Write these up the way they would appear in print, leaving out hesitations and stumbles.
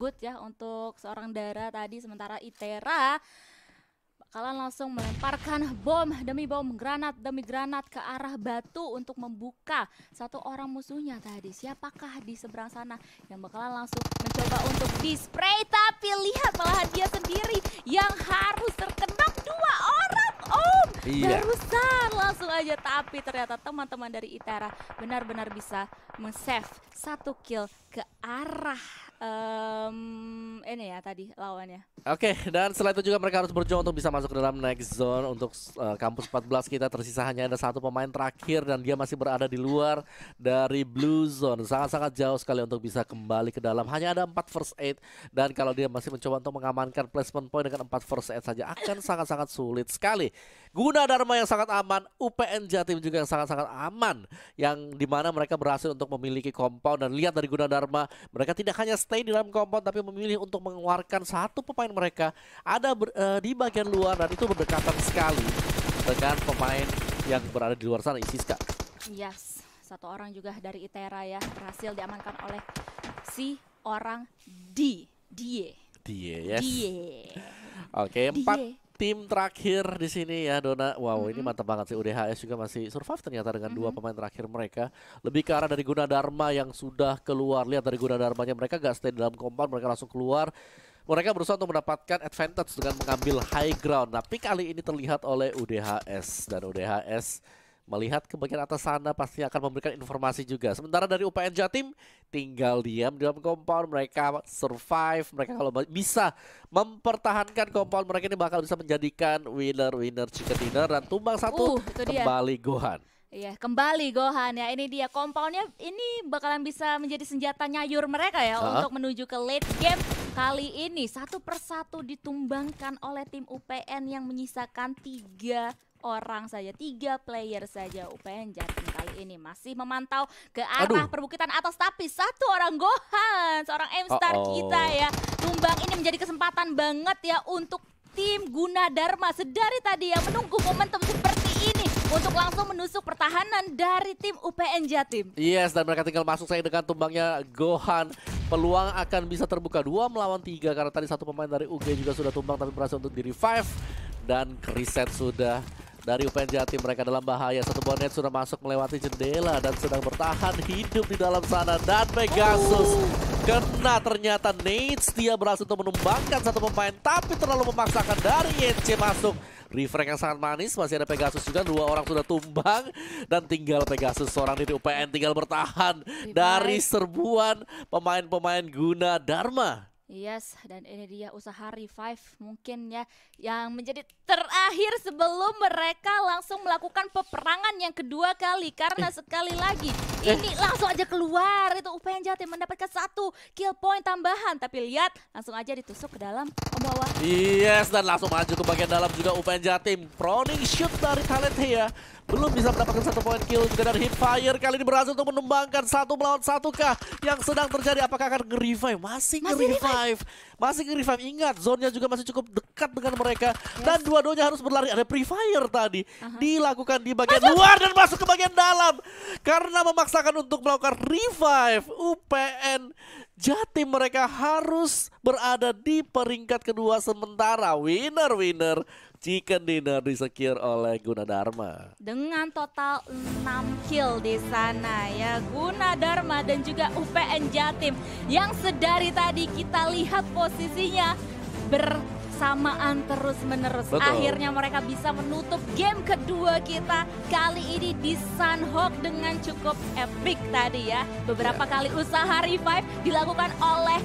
good ya untuk seorang Dara tadi. Sementara Itera bakalan langsung melemparkan bom demi bom, granat demi granat ke arah batu untuk membuka satu orang musuhnya tadi. Siapakah di seberang sana yang bakalan langsung mencoba untuk di-spray, tapi lihat malahan dia sendiri yang harus terkena dua orang. Barusan langsung aja, tapi ternyata teman-teman dari Itera benar-benar bisa men-save satu kill ke arah ini ya tadi lawannya. Oke, dan setelah itu juga mereka harus berjuang untuk bisa masuk ke dalam next zone. Untuk kampus 14 kita tersisa hanya ada satu pemain terakhir dan dia masih berada di luar dari blue zone. Sangat-sangat jauh sekali untuk bisa kembali ke dalam. Hanya ada 4 first aid dan kalau dia masih mencoba untuk mengamankan placement point dengan 4 first aid saja akan sangat-sangat sulit sekali. Gunadarma yang sangat aman, UPN Jatim juga yang sangat-sangat aman, yang dimana mereka berhasil untuk memiliki compound. Dan lihat dari Gunadarma, mereka tidak hanya stay di dalam compound tapi memilih untuk mengeluarkan satu pemain mereka ada di bagian luar, dan itu berdekatan sekali dengan pemain yang berada di luar sana, Isiska. Yes, satu orang juga dari Itera ya berhasil diamankan oleh si orang Die, yes. Die. Oke, 4 tim terakhir di sini ya, Dona. Wow, ini mantap banget sih. UDHS juga masih survive ternyata dengan 2 pemain terakhir mereka. Lebih ke arah dari Gunadarma yang sudah keluar. Lihat dari Gunadarmanya, mereka gak stay dalam compound, mereka langsung keluar. Mereka berusaha untuk mendapatkan advantage dengan mengambil high ground. Tapi kali ini terlihat oleh UDHS, dan UDHS melihat ke bagian atas sana pasti akan memberikan informasi juga. Sementara dari UPN Jatim tinggal diam di dalam compound. Mereka survive. Mereka kalau bisa mempertahankan compound mereka ini bakal bisa menjadikan winner chicken dinner. Dan tumbang satu kembali Gohan. Iya, kembali Gohan ya. Ini dia compoundnya, ini bakalan bisa menjadi senjata nyayur mereka ya untuk menuju ke late game. Kali ini satu persatu ditumbangkan oleh tim UPN yang menyisakan 3 orang saja, 3 player saja. UPN Jatim kali ini masih memantau ke arah perbukitan atas, tapi satu orang Gohan, seorang M-Star kita ya. Tumbang ini menjadi kesempatan banget ya untuk tim Gunadarma sedari tadi ya menunggu momentum seperti ini untuk langsung menusuk pertahanan dari tim UPN Jatim. Yes, dan mereka tinggal masuk saya dengan tumbangnya Gohan. Peluang akan bisa terbuka 2 melawan 3 karena tadi satu pemain dari UG juga sudah tumbang tapi berhasil untuk di revive. Dan reset sudah dari UPN Jatim. Mereka dalam bahaya. Satu bonet sudah masuk melewati jendela dan sedang bertahan hidup di dalam sana. Dan Pegasus kena ternyata Nades. Dia berhasil untuk menumbangkan satu pemain tapi terlalu memaksakan dari YC masuk. Refrag yang sangat manis, masih ada Pegasus juga, 2 orang sudah tumbang. Dan tinggal Pegasus seorang di UPN tinggal bertahan dari serbuan pemain-pemain Gunadarma. Yes, dan ini dia usaha revive mungkin ya yang menjadi terakhir sebelum mereka langsung melakukan peperangan yang kedua kali. Karena sekali lagi ini langsung aja keluar itu UPN Jatim mendapatkan 1 kill point tambahan. Tapi lihat langsung aja ditusuk ke dalam bawah. Yes, dan langsung maju ke bagian dalam juga UPN Jatim. Proning shoot dari Talentia belum bisa mendapatkan 1 poin kill juga dari Hipfire. Kali ini berhasil untuk menumbangkan 1 melawan 1 kah yang sedang terjadi. Apakah akan nge-revive? Masih nge-revive. Masih nge-revive. Ingat, zone-nya juga masih cukup dekat dengan mereka. Dan dua-duanya harus berlari. Ada Pre-Fire tadi dilakukan di bagian luar dan masuk ke bagian dalam. Karena memaksakan untuk melakukan revive, UPN Jatim mereka harus berada di peringkat kedua. Sementara winner chicken dinner di-secure oleh Gunadarma. Dengan total 6 kill di sana ya, Gunadarma dan juga UPN Jatim yang sedari tadi kita lihat posisinya bersamaan terus-menerus. Akhirnya mereka bisa menutup game kedua kita kali ini di Sunhawk dengan cukup epic tadi ya. Beberapa kali usaha revive dilakukan oleh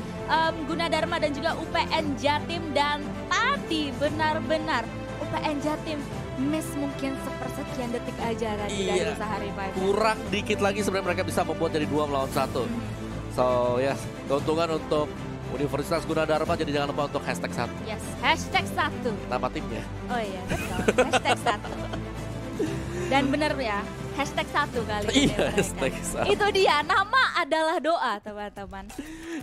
Gunadarma dan juga UPN Jatim, dan tadi benar-benar UPN Jatim miss mungkin sepersekian detik aja tadi dari usaha revive. Kurang dikit lagi sebenarnya mereka bisa membuat jadi 2 melawan 1. So ya, keuntungan untuk Universitas Gunadarma, jadi jangan lupa untuk #1. Yes, #1. Nama timnya. Oh iya, betul. #1. Dan bener ya, #1 kali ini. Iya, #1. Itu dia, nama adalah doa teman-teman.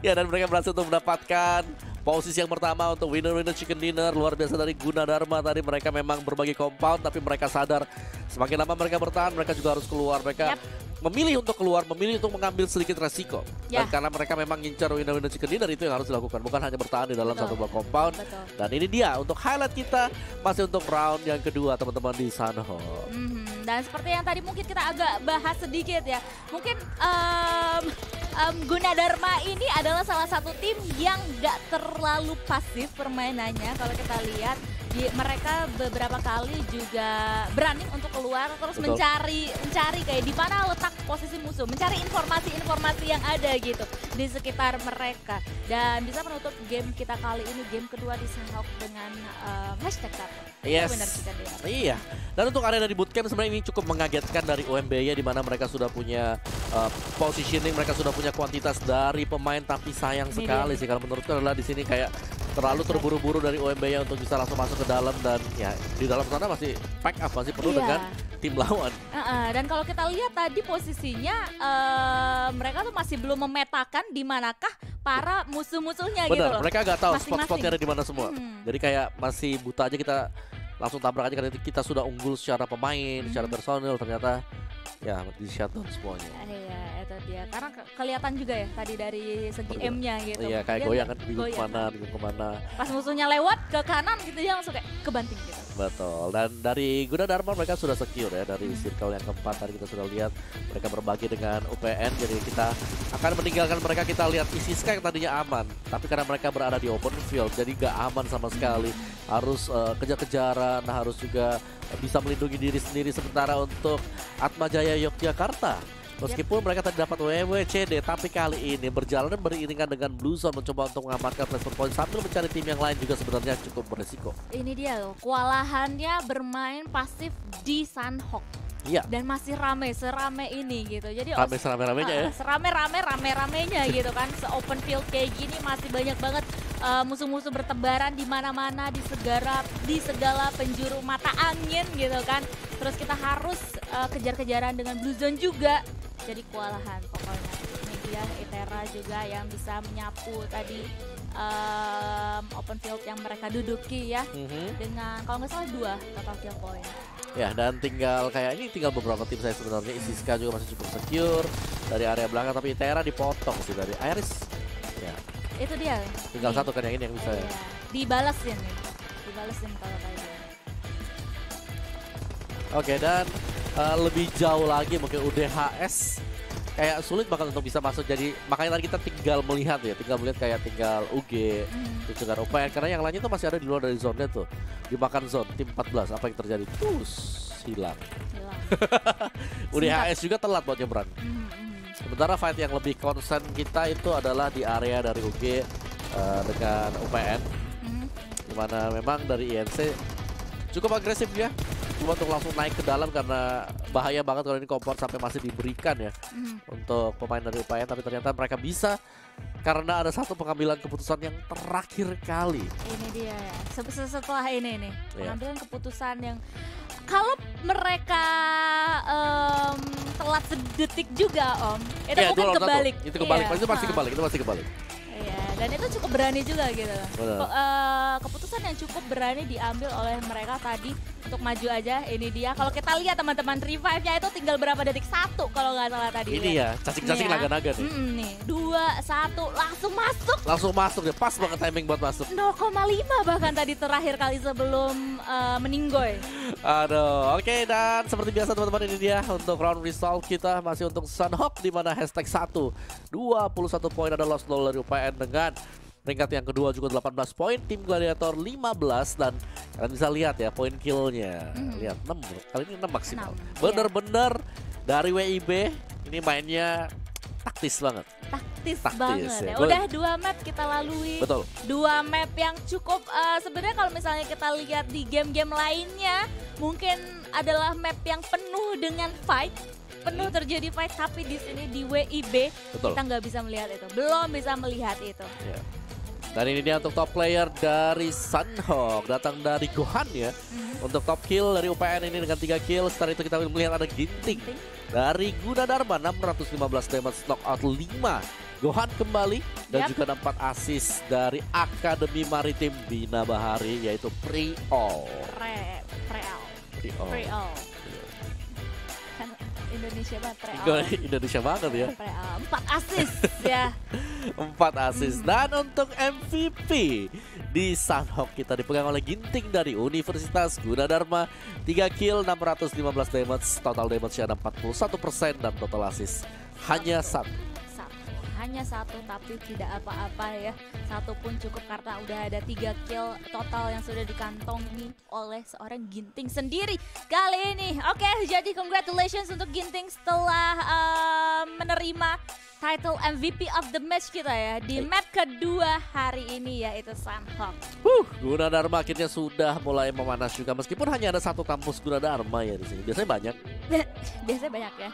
Ya, dan mereka berhasil untuk mendapatkan posisi yang pertama untuk winner chicken dinner. Luar biasa dari Gunadarma. Tadi mereka memang berbagi compound tapi mereka sadar semakin lama mereka bertahan mereka juga harus keluar. Mereka memilih untuk keluar, memilih untuk mengambil sedikit resiko. Dan Ya. karena mereka memang ngincar winner chicken dinner, itu yang harus dilakukan, bukan hanya bertahan di dalam Betul. satu buah compound. Betul. Dan ini dia untuk highlight kita masih untuk round yang kedua teman-teman di Sunhawk. Dan seperti yang tadi mungkin kita agak bahas sedikit ya, mungkin Gunadarma ini adalah salah satu tim yang gak terlalu pasif permainannya. Kalau kita lihat mereka beberapa kali juga berani untuk keluar terus Betul. mencari kayak di mana letak posisi musuh, mencari informasi-informasi yang ada gitu di sekitar mereka, dan bisa menutup game kita kali ini, game kedua di Sunhawk dengan hashtag 1. Yes. Winner chicken dinner. Iya. Dan untuk area dari bootcamp sebenarnya ini cukup mengagetkan dari OMBY, di mana mereka sudah punya positioning, mereka sudah punya kuantitas dari pemain, tapi sayang Ini sekali dia. sih kalau menurutku adalah di sini kayak terlalu terburu-buru dari OMBY untuk bisa langsung masuk ke dalam, dan ya di dalam sana masih pack up, masih penuh Iya. dengan tim lawan. Dan kalau kita lihat tadi posisinya mereka tuh masih belum memetakan di manakah para musuh-musuhnya gitu Benar, loh. mereka nggak tahu Masing-masing. spot-spotnya ada di mana semua. Jadi kayak masih buta aja, kita langsung tabrak aja karena kita sudah unggul secara pemain, secara personil, ternyata ya di shutdown semuanya. Iya, itu dia. Karena kelihatan juga ya tadi dari segi Betul. M-nya gitu. Iya, kayak Dia goyang kan, bingung goyang. kemana. Pas musuhnya lewat ke kanan gitu, dia langsung kayak kebanting gitu. Betul, dan dari Gunadarma mereka sudah secure ya, dari circle yang keempat tadi kita sudah lihat mereka berbagi dengan UPN, jadi kita akan meninggalkan mereka. Kita lihat Isiska yang tadinya aman, tapi karena mereka berada di open field jadi gak aman sama sekali, harus kejar-kejaran, harus juga bisa melindungi diri sendiri. Sementara untuk Atmajaya Yogyakarta, meskipun mereka tadi dapat WWCD, tapi kali ini berjalan beriringan dengan Blue Zone mencoba untuk mengamankan placement point sambil mencari tim yang lain juga sebenarnya cukup beresiko. Ini dia loh, kewalahannya bermain pasif di Sunhawk. Iya. Dan masih serame ini gitu. Jadi Rame serame-ramenya ya. Serame-ramenya gitu kan. Se-open field kayak gini masih banyak banget musuh-musuh bertebaran di mana-mana, di segala penjuru mata angin gitu kan. Terus kita harus kejar-kejaran dengan Blue Zone juga. Jadi kewalahan pokoknya. Ini dia Itera juga yang bisa menyapu tadi open field yang mereka duduki ya. Dengan kalau nggak salah 2 total kill point. Ya, dan tinggal beberapa tim saya sebenarnya. Isiska juga masih cukup secure dari area belakang, tapi Itera dipotong sih dari Iris. Ya, Itu dia. tinggal Nih. satu kan yang ini yang bisa ya. Iya. Dibalesin nih. Dibalesin kalau kayak gini. Oke, dan lebih jauh lagi mungkin UDHS kayak sulit banget untuk bisa masuk, jadi makanya tadi kita tinggal melihat tinggal UG, terus juga UPN, karena yang lainnya tuh masih ada di luar dari zone-nya tuh, dimakan zone tim 14. Apa yang terjadi? Hilang. Hilang. UDHS juga telat buat nyebrang. Sementara fight yang lebih concern kita itu adalah di area dari UG dengan UPN, dimana memang dari INC cukup agresif ya, cuma untuk langsung naik ke dalam karena bahaya banget kalau ini kompor sampai masih diberikan ya untuk pemain dari UPN, tapi ternyata mereka bisa karena ada satu pengambilan keputusan yang terakhir kali. Ini dia ya. Setelah ini nih, Iya. pengambilan keputusan yang kalau mereka telat sedetik juga Om, itu Iya, mungkin 2 lawan 1. kebalik. Itu kebalik, Iya. itu pasti kebalik. Iya, dan itu cukup berani juga gitu. Benar. Keputusan yang cukup berani diambil oleh mereka tadi untuk maju aja. Ini dia. Kalau kita lihat teman-teman revive-nya itu tinggal berapa detik? 1 kalau nggak salah tadi. Ini ya, cacing-cacing Nih ya. naga-naga nih. Nih, 2, 1, langsung masuk. Langsung masuk deh, pas banget timing buat masuk. 0,5 bahkan tadi terakhir kali sebelum meninggoy. Aduh, oke, dan seperti biasa teman-teman, ini dia untuk round result kita masih untuk Sunhawk, di mana hashtag 1 21 poin ada lost goal dari UPN dengan peringkat yang kedua juga 18 poin, tim Gladiator 15, dan kalian bisa lihat ya poin killnya. Lihat 6, kali ini 6 maksimal. 6, Bener-bener dari WIB ini mainnya taktis banget. Taktis Taktis, banget ya. ya. Udah 2 map kita lalui. Betul. 2 map yang cukup sebenarnya kalau misalnya kita lihat di game-game lainnya mungkin adalah map yang penuh dengan fight, penuh terjadi fight, tapi di sini di WIB Betul. kita nggak bisa melihat itu, belum bisa melihat itu. Ya. Dan ini dia untuk top player dari Sunhawk, datang dari Gohan ya. Untuk top kill dari UPN ini dengan 3 kill. Setelah itu kita melihat ada Ginting dari Gunadarma, 615 damage, knockout 5. Gohan kembali dan juga ada 4 assist dari Akademi Maritim Bina Bahari, yaitu Pre-all. Pre-all. Pre-all. Pre-all. Indonesia banget. Indonesia banget ya. 4 assist ya. 4 assist. Dan untuk MVP di Sunhawk kita dipegang oleh Ginting dari Universitas Gunadarma. 3 kill, 615 damage, total damage-nya ada 41% dan total assist hanya 1. Hanya 1 tapi tidak apa-apa ya. 1 pun cukup karena udah ada 3 kill total yang sudah dikantongi oleh seorang Ginting sendiri kali ini. Oke, jadi congratulations untuk Ginting setelah menerima title MVP of the match kita ya di map kedua hari ini yaitu Sunhawk. Gunadarma akhirnya sudah mulai memanas juga meskipun hanya ada 1 kampus Gunadarma ya di sini. Biasanya banyak. Biasanya banyak ya.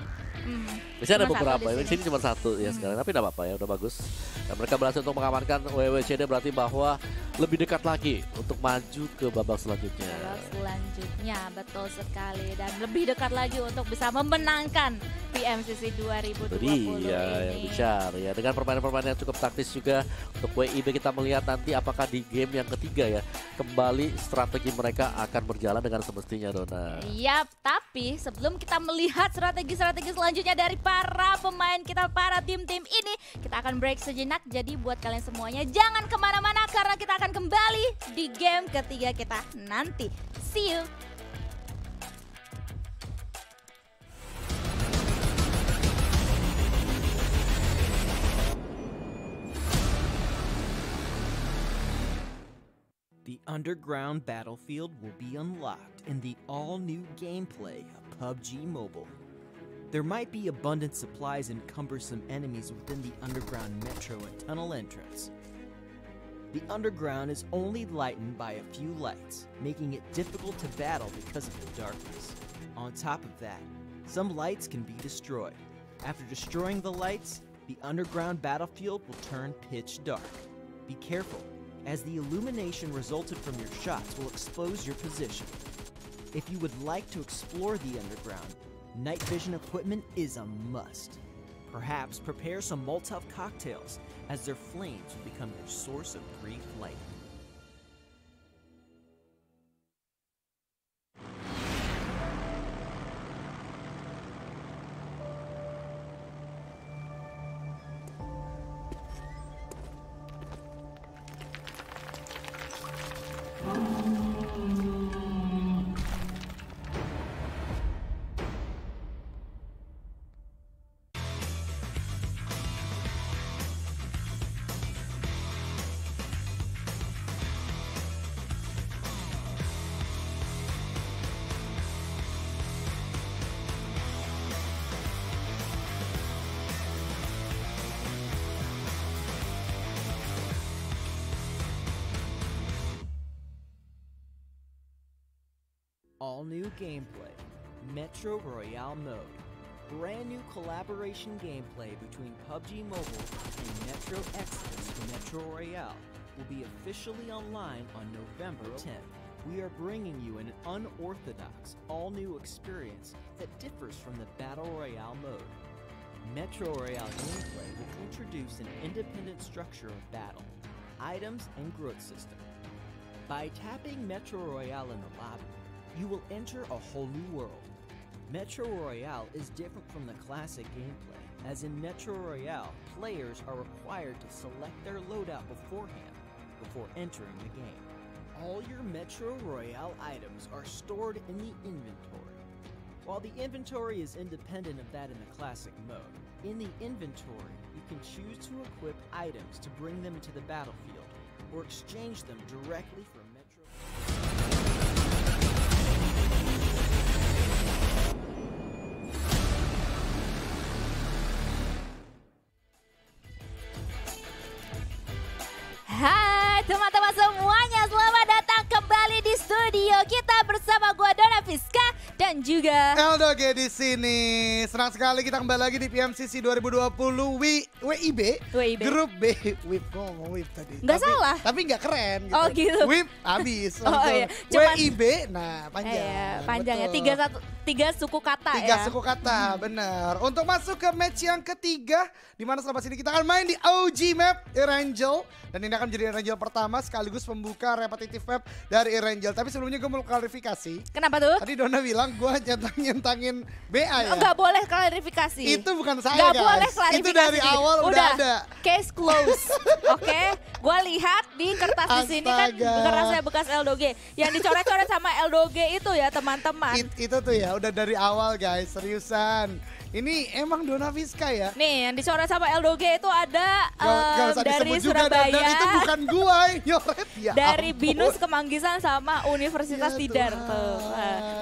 Biasanya ada beberapa, di sini cuma 1 ya sekarang, tapi tidak apa-apa ya, udah bagus. Dan mereka berhasil untuk mengamankan WWCD, berarti bahwa lebih dekat lagi untuk maju ke babak selanjutnya. Babak selanjutnya, betul sekali. Dan lebih dekat lagi untuk bisa memenangkan PMCC 2020 Iya, ini. yang bicara ya. Dengan permainan-permainan yang cukup taktis juga untuk WIB, kita melihat nanti apakah di game yang ketiga ya, kembali strategi mereka akan berjalan dengan semestinya, Dona. Yap, tapi sebelum kita melihat strategi-strategi selanjutnya dari para pemain kita, para tim-tim ini, kita akan break sejenak. Jadi buat kalian semuanya jangan kemana-mana karena kita akan kembali di game ketiga kita nanti. See you! The underground battlefield will be unlocked in the all-new gameplay of PUBG Mobile. There might be abundant supplies and cumbersome enemies within the underground metro and tunnel entrance. The underground is only lightened by a few lights, making it difficult to battle because of the darkness. On top of that, some lights can be destroyed. After destroying the lights, the underground battlefield will turn pitch dark. Be careful, as the illumination resulted from your shots will expose your position. If you would like to explore the underground, night vision equipment is a must. Perhaps prepare some Molotov cocktails, as their flames will become your source of free flight. All new gameplay, Metro Royale mode. Brand new collaboration gameplay between PUBG Mobile and Metro Exodus Metro Royale will be officially online on November 10th. We are bringing you an unorthodox, all-new experience that differs from the Battle Royale mode. Metro Royale gameplay will introduce an independent structure of battle, items, and growth system. By tapping Metro Royale in the lobby, you will enter a whole new world. Metro Royale is different from the classic gameplay, as in Metro Royale, players are required to select their loadout beforehand before entering the game. All your Metro Royale items are stored in the inventory. While the inventory is independent of that in the classic mode, in the inventory, you can choose to equip items to bring them into the battlefield, or exchange them directly from Metro. Hai teman-teman semuanya, selamat datang kembali di studio kita bersama gua Dona Fiska dan juga Eldoge di sini. Senang sekali kita kembali lagi di PMCC 2020 WIB. Grup B. WIB, kok ngomong WIB tadi? Nggak salah. Tapi nggak keren gitu. Oh gitu. WIB habis. Oh iya. Cuman, WIB, nah panjang. Panjang ya, tiga suku kata ya. Tiga suku kata, bener. Untuk masuk ke match yang ketiga, di mana selepas ini kita akan main di OG map Erangel. Dan ini akan menjadi Erangel pertama sekaligus pembuka repetitif map dari Erangel. Tapi sebelumnya gue mau klarifikasi. Kenapa tuh? Tadi Dona bilang gue nyentangin BA ya. Nggak boleh klarifikasi. Itu bukan saya Nggak guys. boleh klarifikasi. Itu dari awal udah ada. Case close. Oke, gue lihat di kertas di sini kan Astaga. kertasnya bekas Eldoge. Yang dicoret-coret sama Eldoge itu ya teman-teman. Itu tuh ya udah dari awal guys, seriusan. Ini emang Dona Vizca ya. Nih yang dicoret sama Eldoge itu ada Gak usah dari disebut juga, Surabaya. dan itu bukan gua yang nyoret ya. Dari ampun. Binus Kemanggisan sama Universitas Ya Tidar Tuhan. tuh.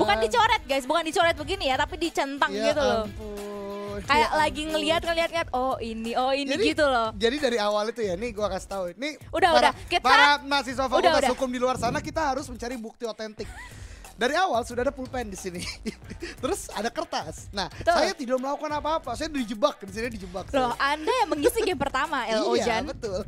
Bukan dicoret guys, bukan dicoret begini ya, tapi dicentang Ya gitu loh. ampun. Kayak Ya lagi ampun. ngelihat oh ini gitu loh. Jadi dari awal itu ya, nih gua kasih tahu. Nih Udah, kita- para mahasiswa fakultas udah. hukum di luar sana, kita harus mencari bukti otentik. Dari awal sudah ada pulpen di sini. Terus ada kertas. Nah, Betul. saya tidak melakukan apa-apa. Saya dijebak di sini, dijebak. Loh, saya. Anda yang mengisi game pertama, El Iya, Ojan. betul.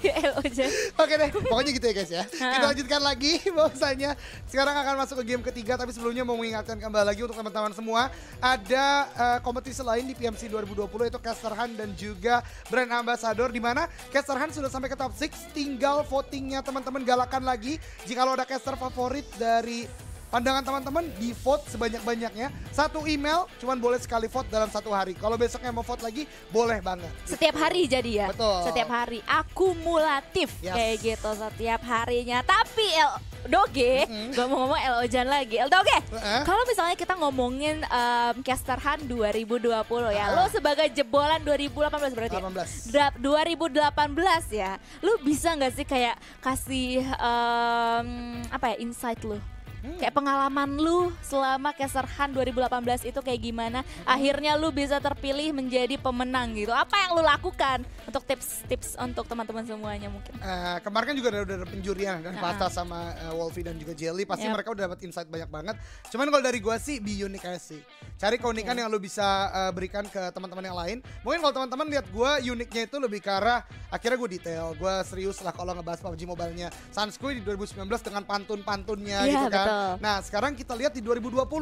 El Ojan. Oke deh, pokoknya gitu ya guys ya. Kita lanjutkan lagi bahwasanya sekarang akan masuk ke game ketiga, tapi sebelumnya mau mengingatkan kembali lagi untuk teman-teman semua, ada kompetisi lain di PMC 2020 yaitu Caster Hunt dan juga Brand Ambassador, di mana Caster Hunt sudah sampai ke top 6, tinggal votingnya teman-teman galakan lagi. Jika lo ada caster favorit dari pandangan teman-teman, di vote sebanyak-banyaknya. Satu email cuman boleh sekali vote dalam satu hari. Kalau besoknya mau vote lagi, boleh banget. Setiap hari jadi ya? Betul. Setiap hari, akumulatif Yes. kayak gitu setiap harinya. Tapi El Doge, gue mau ngomong El Ojan lagi. El Doge, kalau misalnya kita ngomongin Caster Hunt 2020 ya, lo sebagai jebolan 2018 berarti ya? 2018 ya, lo bisa nggak sih kayak kasih insight lo? Kayak pengalaman lu selama Caster Hunt 2018 itu kayak gimana? Akhirnya lu bisa terpilih menjadi pemenang gitu. Apa yang lu lakukan untuk tips-tips untuk teman-teman semuanya mungkin? Kemarin kan juga udah ada penjurian dan Pasta sama Wolfie dan juga Jelly, pasti mereka udah dapat insight banyak banget. Cuman kalau dari gua sih be unique aja sih. Cari keunikan yang lu bisa berikan ke teman-teman yang lain. Mungkin kalau teman-teman lihat gua uniknya itu lebih ke arah akhirnya gua detail, gua serius lah kalau ngebahas PUBG Mobile-nya Sunsquid di 2019 dengan pantun-pantunnya Iya, gitu kan. betul. Nah, sekarang kita lihat di 2020